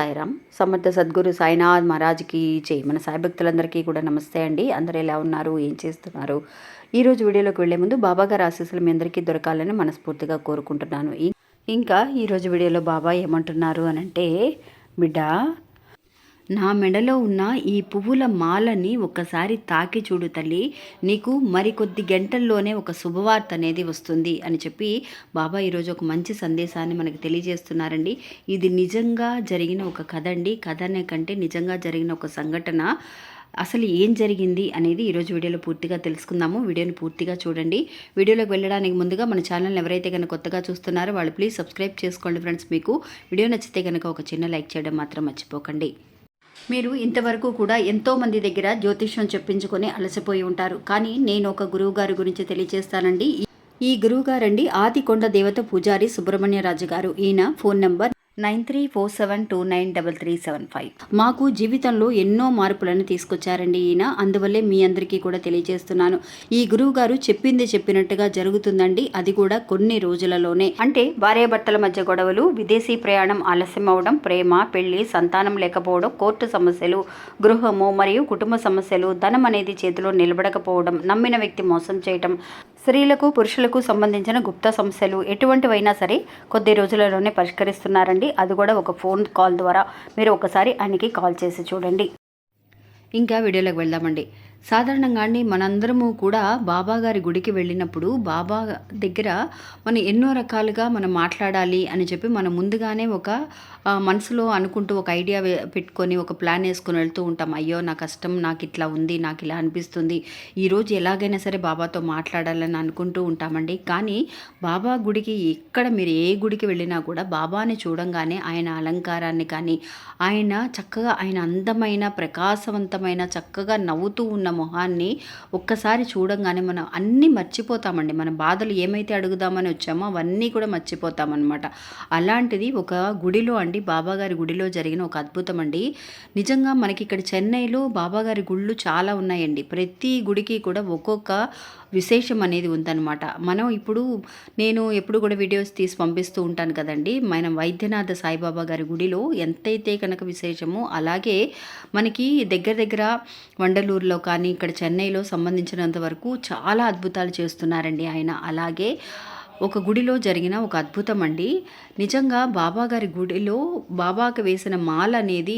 సాయిరామ్. సమర్థ సద్గురు సాయినాథ్ మహారాజ్కి జై. మన సాయి భక్తులందరికీ కూడా నమస్తే అండి. అందరూ ఎలా ఉన్నారు, ఏం చేస్తున్నారు? ఈరోజు వీడియోలోకి వెళ్లే ముందు బాబాగారి ఆశీస్సులు మీ అందరికీ దొరకాలని మనస్ఫూర్తిగా కోరుకుంటున్నాను. ఇంకా ఈరోజు వీడియోలో బాబా ఏమంటున్నారు అనంటే, బిడ్డ, నా మెడలో ఉన్న ఈ పువ్వుల మాలని ఒక్కసారి తాకి చూడు తల్లి, నీకు మరికొద్ది గంటల్లోనే ఒక శుభవార్త అనేది వస్తుంది అని చెప్పి బాబా ఈరోజు ఒక మంచి సందేశాన్ని మనకు తెలియజేస్తున్నారండి. ఇది నిజంగా జరిగిన ఒక కథ అండి. కథనే కంటే నిజంగా జరిగిన ఒక సంఘటన. అసలు ఏం జరిగింది అనేది ఈరోజు వీడియోలో పూర్తిగా తెలుసుకుందాము. వీడియోని పూర్తిగా చూడండి. వీడియోలోకి వెళ్ళడానికి ముందుగా మన ఛానల్ ఎవరైతే కనుక కొత్తగా చూస్తున్నారో వాళ్ళు ప్లీజ్ సబ్స్క్రైబ్ చేసుకోండి ఫ్రెండ్స్. మీకు వీడియో నచ్చితే కనుక ఒక చిన్న లైక్ చేయడం మాత్రం మర్చిపోకండి. మీరు ఇంతవరకు కూడా ఎంతోమంది దగ్గర జ్యోతిష్యం చెప్పించుకొని అలసిపోయి ఉంటారు. కానీ నేను ఒక గురువు గారి గురించి తెలియజేస్తానండి. ఈ గురువు గారండి ఆదికొండ దేవత పూజారి సుబ్రహ్మణ్యరాజు గారు. ఈయన ఫోన్ నెంబర్ 9347293375. మాకు జీవితంలో ఎన్నో మార్పులను తీసుకొచ్చారండి ఈయన. అందువల్లే మీ అందరికీ కూడా తెలియజేస్తున్నాను. ఈ గురువు గారు చెప్పింది చెప్పినట్టుగా జరుగుతుందండి. అది కూడా కొన్ని రోజులలోనే. అంటే భార్యాభర్తల మధ్య గొడవలు, విదేశీ ప్రయాణం ఆలస్యం అవడం, ప్రేమ, పెళ్లి, సంతానం లేకపోవడం, కోర్టు సమస్యలు, గృహము మరియు కుటుంబ సమస్యలు, ధనం అనేది చేతిలో నిలబడకపోవడం, నమ్మిన వ్యక్తి మోసం చేయటం, స్త్రీలకు పురుషులకు సంబంధించిన గుప్త సమస్యలు ఎటువంటివైనా సరే కొద్ది రోజులలోనే పరిష్కరిస్తున్నారండి. అది కూడా ఒక ఫోన్ కాల్ ద్వారా. మీరు ఒకసారి ఆయనకి కాల్ చేసి చూడండి. ఇంకా వీడియోలోకి వెళ్దామండి. సాధారణంగా అండి మనందరము కూడా బాబా గారి గుడికి వెళ్ళినప్పుడు బాబా దగ్గర మనం ఎన్నో రకాలుగా మనం మాట్లాడాలి అని చెప్పి మనం ముందుగానే ఒక మనసులో అనుకుంటూ ఒక ఐడియా పెట్టుకొని ఒక ప్లాన్ వేసుకొని వెళ్తూ ఉంటాం. అయ్యో నా కష్టం, నాకు ఇట్లా ఉంది, నాకు ఇలా అనిపిస్తుంది, ఈరోజు ఎలాగైనా సరే బాబాతో మాట్లాడాలని అనుకుంటూ ఉంటామండి. కానీ బాబా గుడికి ఎక్కడ మీరు ఏ గుడికి వెళ్ళినా కూడా బాబాని చూడంగానే ఆయన అలంకారాన్ని కానీ, ఆయన చక్కగా ఆయన అందమైన ప్రకాశవంతమైన చక్కగా నవ్వుతూ ఉన్న మొహాన్ని ఒక్కసారి చూడంగానే మనం అన్నీ మర్చిపోతామండి. మన బాధలు ఏమైతే అడుగుదామని వచ్చామో అవన్నీ కూడా మర్చిపోతామన్నమాట. అలాంటిది ఒక గుడిలో అండి, బాబాగారి గుడిలో జరిగిన ఒక అద్భుతం అండి. నిజంగా మనకి ఇక్కడ చెన్నైలో బాబాగారి గుళ్ళు చాలా ఉన్నాయండి. ప్రతి గుడికి కూడా ఒక్కొక్క విశేషం అనేది ఉందన్నమాట. నేను ఎప్పుడు కూడా వీడియోస్ తీసి పంపిస్తూ ఉంటాను కదండి. మన వైద్యనాథ సాయిబాబా గారి గుడిలో ఎంతైతే కనుక విశేషమో, అలాగే మనకి దగ్గర వండలూరులో కానీ ఇక్కడ చెన్నైలో సంబంధించినంత వరకు చాలా అద్భుతాలు చేస్తున్నారండి ఆయన. అలాగే ఒక గుడిలో జరిగిన ఒక అద్భుతం అండి. నిజంగా బాబా గారి గుడిలో బాబాకి వేసిన మాల అనేది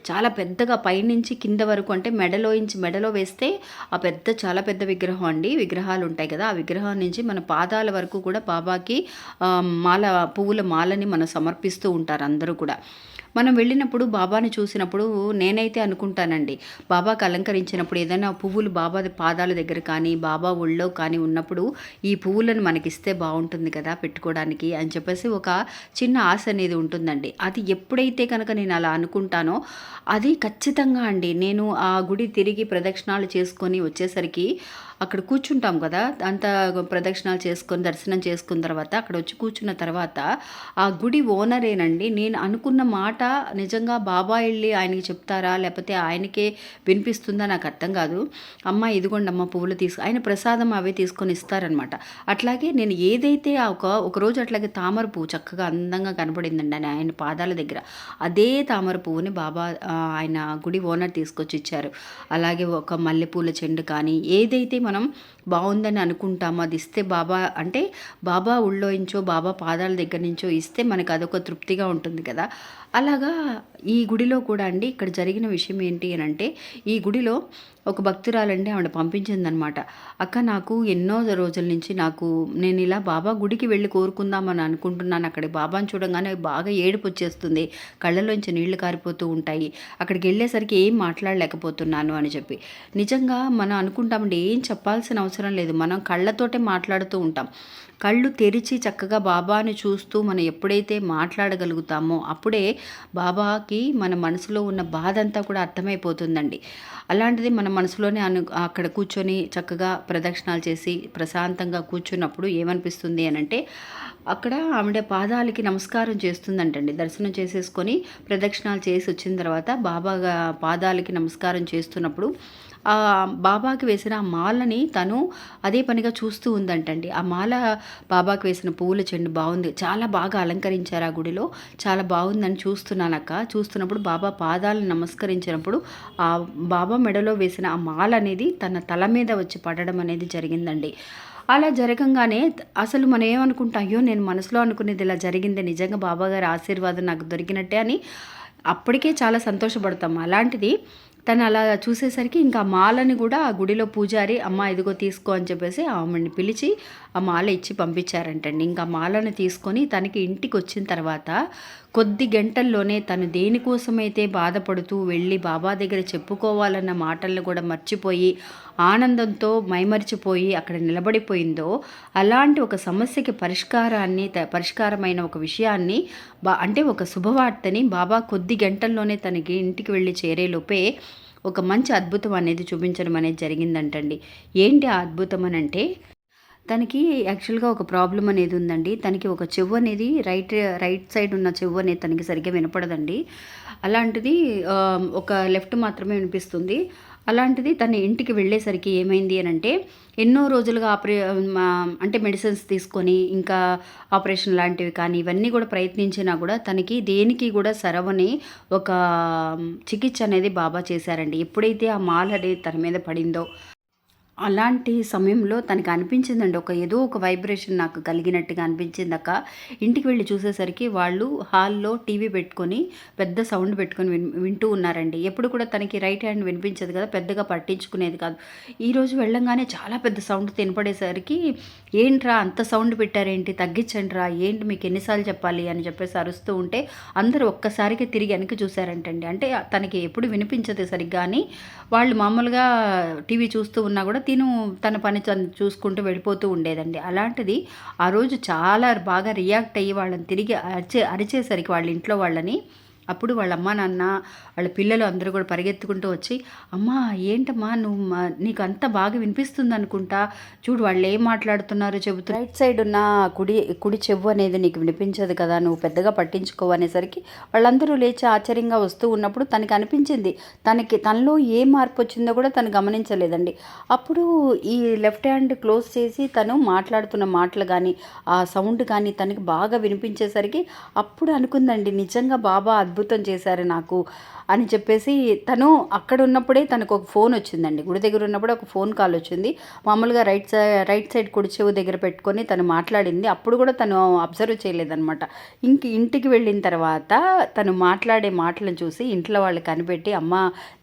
చాలా పెద్దగా పైనుంచి కింద వరకు, అంటే మెడలో వేస్తే ఆ చాలా పెద్ద విగ్రహం అండి. విగ్రహాలు ఉంటాయి కదా, ఆ విగ్రహం నుంచి మన పాదాల వరకు కూడా బాబాకి పువ్వుల మాలని మనం సమర్పిస్తూ ఉంటారు అందరూ కూడా. మనం వెళ్ళినప్పుడు బాబాని చూసినప్పుడు నేనైతే అనుకుంటానండి, బాబాకి అలంకరించినప్పుడు ఏదైనా పువ్వులు బాబా పాదాల దగ్గర కానీ బాబా ఒళ్ళో కానీ ఉన్నప్పుడు ఈ పువ్వులను మనకిస్తే బాగుంటుంది కదా పెట్టుకోవడానికి అని చెప్పేసి ఒక చిన్న ఆశ అనేది ఉంటుందండి. అది ఎప్పుడైతే కనుక నేను అలా అనుకుంటానో అది ఖచ్చితంగా అండి, నేను ఆ గుడి తిరిగి ప్రదక్షిణాలు చేసుకొని వచ్చేసరికి అక్కడ కూర్చుంటాం కదా, అంత ప్రదక్షిణాలు చేసుకొని దర్శనం చేసుకున్న తర్వాత అక్కడ వచ్చి కూర్చున్న తర్వాత ఆ గుడి ఓనరేనండి నేను అనుకున్న మాట నిజంగా బాబా వెళ్ళి ఆయనకి చెప్తారా లేకపోతే ఆయనకే వినిపిస్తుందా నాకు అర్థం కాదు. అమ్మ ఇదిగోండి అమ్మ పువ్వులు ఆయన ప్రసాదం అవే తీసుకొని ఇస్తారనమాట. అట్లాగే నేను ఏదైతే ఒక రోజు అట్లాగే తామర పువ్వు చక్కగా అందంగా కనపడిందండి ఆయన పాదాల దగ్గర. అదే తామర పువ్వుని బాబా ఆయన గుడి ఓనర్ తీసుకొచ్చి ఇచ్చారు. అలాగే ఒక మల్లెపూల చెండు కానీ ఏదైతే మనం బాగుందని అనుకుంటామో అది ఇస్తే బాబా ఊళ్ళోంచో బాబా పాదాల దగ్గర నుంచో ఇస్తే మనకు అదొక తృప్తిగా ఉంటుంది కదా. అలాగా ఈ గుడిలో కూడా అండి ఇక్కడ జరిగిన విషయం ఏంటి అని అంటే, ఈ గుడిలో ఒక భక్తురాలండి ఆవిడ పంపించిందనమాట. అక్క నాకు ఎన్నో రోజుల నుంచి నేను ఇలా బాబా గుడికి వెళ్ళి కోరుకుందామని అనుకుంటున్నాను. అక్కడ బాబాని చూడంగానే బాగా ఏడుపు వచ్చేస్తుంది, కళ్ళలోంచి నీళ్లు కారిపోతూ ఉంటాయి, అక్కడికి వెళ్ళేసరికి ఏం మాట్లాడలేకపోతున్నాను అని చెప్పి. నిజంగా మనం అనుకుంటామండి ఏం చెప్పాల్సిన అవసరం లేదు, మనం కళ్ళతోటే మాట్లాడుతూ ఉంటాం. కళ్ళు తెరిచి చక్కగా బాబాని చూస్తూ మనం ఎప్పుడైతే మాట్లాడగలుగుతామో అప్పుడే బాబాకి మన మనసులో ఉన్న బాధ అంతా కూడా అర్థమైపోతుందండి. అలాంటిది మన మనసులోనే అక్కడ కూర్చొని చక్కగా ప్రదక్షిణాలు చేసి ప్రశాంతంగా కూర్చున్నప్పుడు ఏమనిపిస్తుంది అని అంటే, అక్కడ ఆవిడ పాదాలకి నమస్కారం చేస్తుందంటండి. దర్శనం చేసేసుకొని ప్రదక్షిణాలు చేసి వచ్చిన తర్వాత బాబా పాదాలకి నమస్కారం చేస్తున్నప్పుడు బాబాకి వేసిన ఆ మాలని తను అదే పనిగా చూస్తూ ఉందంటండి. ఆ మాల బాబాకి వేసిన పువ్వుల చెండు బాగుంది, చాలా బాగా అలంకరించారు ఆ గుడిలో, చాలా బాగుందని చూస్తున్నానక్క. చూస్తున్నప్పుడు బాబా పాదాలను నమస్కరించినప్పుడు ఆ బాబా మెడలో వేసిన ఆ మాల అనేది తన తల మీద వచ్చి పడడం అనేది జరిగిందండి. అలా జరగంగానే అసలు మనం ఏమనుకుంటాం, అయ్యో నేను మనసులో అనుకునేది ఇలా జరిగింది, నిజంగా బాబాగారి ఆశీర్వాదం నాకు దొరికినట్టే అని అప్పటికే చాలా సంతోషపడతాం. అలాంటిది తను అలా చూసేసరికి ఇంకా మాలని కూడా ఆ గుడిలో పూజారి అమ్మ ఇదిగో తీసుకో అని చెప్పేసి ఆమెని పిలిచి ఆ మాల ఇచ్చి పంపించారంటండి. ఇంకా మాలను తీసుకొని తనకి ఇంటికి వచ్చిన తర్వాత కొద్ది గంటల్లోనే తను దేనికోసమైతే బాధపడుతూ వెళ్ళి బాబా దగ్గర చెప్పుకోవాలన్న మాటలను కూడా మర్చిపోయి ఆనందంతో మైమరిచిపోయి అక్కడ నిలబడిపోయిందో, అలాంటి ఒక సమస్యకి పరిష్కారమైన ఒక విషయాన్ని అంటే ఒక శుభవార్తని బాబా కొద్ది గంటల్లోనే తనకి ఇంటికి వెళ్ళి చేరేలోపే ఒక మంచి అద్భుతం అనేది చూపించడం అనేది జరిగిందంటండి. ఏంటి ఆ అద్భుతం అని అంటే, తనకి యాక్చువల్గా ఒక ప్రాబ్లం అనేది ఉందండి. తనకి ఒక చెవు అనేది రైట్ సైడ్ ఉన్న చెవు అనేది తనకి సరిగ్గా వినపడదండి. అలాంటిది ఒక లెఫ్ట్ మాత్రమే వినిపిస్తుంది. అలాంటిది తన ఇంటికి వెళ్ళేసరికి ఏమైంది అని అంటే, ఎన్నో రోజులుగా అంటే మెడిసిన్స్ తీసుకొని ఇంకా ఆపరేషన్ లాంటివి కానీ ఇవన్నీ కూడా ప్రయత్నించినా కూడా తనకి దేనికి కూడా సరవని ఒక చికిత్స అనేది బాబా చేశారండి. ఎప్పుడైతే ఆ మాల అనేది తన మీద పడిందో అలాంటి సమయంలో తనకి అనిపించిందండి, ఏదో ఒక వైబ్రేషన్ నాకు కలిగినట్టుగా అనిపించిందక్క. ఇంటికి వెళ్ళి చూసేసరికి వాళ్ళు హాల్లో టీవీ పెట్టుకొని పెద్ద సౌండ్ పెట్టుకొని వింటూ ఉన్నారండి. ఎప్పుడు కూడా తనకి రైట్ హ్యాండ్ వినిపించదు కదా, పెద్దగా పట్టించుకునేది కాదు. ఈరోజు వెళ్ళంగానే చాలా పెద్ద సౌండ్ వినపడేసరికి, ఏంట్రా అంత సౌండ్ పెట్టారేంటి, తగ్గించండి రా, ఏంటి మీకు ఎన్నిసార్లు చెప్పాలి అని చెప్పేసి అరుస్తూ ఉంటే అందరూ ఒక్కసారికి తిరిగి వెనక్కి చూశారంటండి. అంటే తనకి ఎప్పుడు వినిపించదు సరిగ్గా అని వాళ్ళు మామూలుగా టీవీ చూస్తూ ఉన్నా కూడా తన పని చూసుకుంటూ వెళ్ళిపోతూ ఉండేదండి. అలాంటిది ఆ రోజు చాలా బాగా రియాక్ట్ అయ్యి వాళ్ళని తిరిగి అరిచేసరికి వాళ్ళ ఇంట్లో వాళ్ళని, అప్పుడు వాళ్ళ అమ్మ నాన్న వాళ్ళ పిల్లలు అందరూ కూడా పరిగెత్తుకుంటూ వచ్చి, అమ్మా ఏంటమ్మా నువ్వు నీకు అంత బాగా వినిపిస్తుంది అనుకుంటా, చూడు వాళ్ళు ఏం మాట్లాడుతున్నారో చెబుతూ, రైట్ సైడ్ ఉన్న కుడి చెవు అనేది నీకు వినిపించదు కదా, నువ్వు పెద్దగా పట్టించుకోవు అనేసరికి వాళ్ళందరూ లేచి ఆశ్చర్యంగా వస్తూ ఉన్నప్పుడు తనకి అనిపించింది, తనలో ఏ మార్పు వచ్చిందో కూడా తను గమనించలేదండి. అప్పుడు ఈ లెఫ్ట్ హ్యాండ్ క్లోజ్ చేసి తను మాట్లాడుతున్న మాటలు కానీ ఆ సౌండ్ కానీ తనకి బాగా వినిపించేసరికి అప్పుడు అనుకుందండి, నిజంగా బాబా అద్భుతం చేశారు నాకు అని చెప్పేసి. తను అక్కడ ఉన్నప్పుడే తనకు ఒక ఫోన్ వచ్చిందండి, గుడి దగ్గర ఉన్నప్పుడు ఒక ఫోన్ కాల్ వచ్చింది. మామూలుగా రైట్ సైడ్ కుడి చెవు దగ్గర పెట్టుకొని తను మాట్లాడింది. అప్పుడు కూడా తను అబ్జర్వ్ చేయలేదన్నమాట. ఇంటికి వెళ్ళిన తర్వాత తను మాట్లాడే మాటలను చూసి ఇంట్లో వాళ్ళు కనిపెట్టి, అమ్మ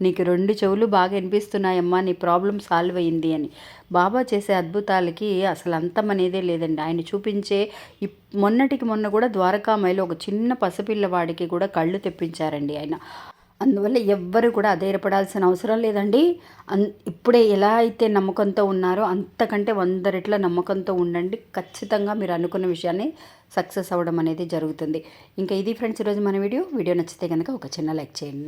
నీకు 2 చెవులు బాగా వినిపిస్తున్నాయమ్మా, నీ ప్రాబ్లం సాల్వ్ అయ్యింది అని. బాబా చేసే అద్భుతాలకి అసలు అంతం అనేదే లేదండి. ఆయన చూపించే మొన్నటికి మొన్న కూడా ద్వారకామాయిలో ఒక చిన్న పసిపిల్లవాడికి కూడా కళ్ళు తెప్పించారండి ఆయన. అందువల్ల ఎవ్వరు కూడా అధైర్యపడాల్సిన అవసరం లేదండి. ఇప్పుడే ఎలా అయితే నమ్మకంతో ఉన్నారో అంతకంటే 100 రెట్ల నమ్మకంతో ఉండండి. ఖచ్చితంగా మీరు అనుకున్న విషయాన్ని సక్సెస్ అవ్వడం అనేది జరుగుతుంది. ఇంకా ఇది ఫ్రెండ్స్ ఈరోజు మన వీడియో నచ్చితే కనుక ఒక చిన్న లైక్ చేయండి.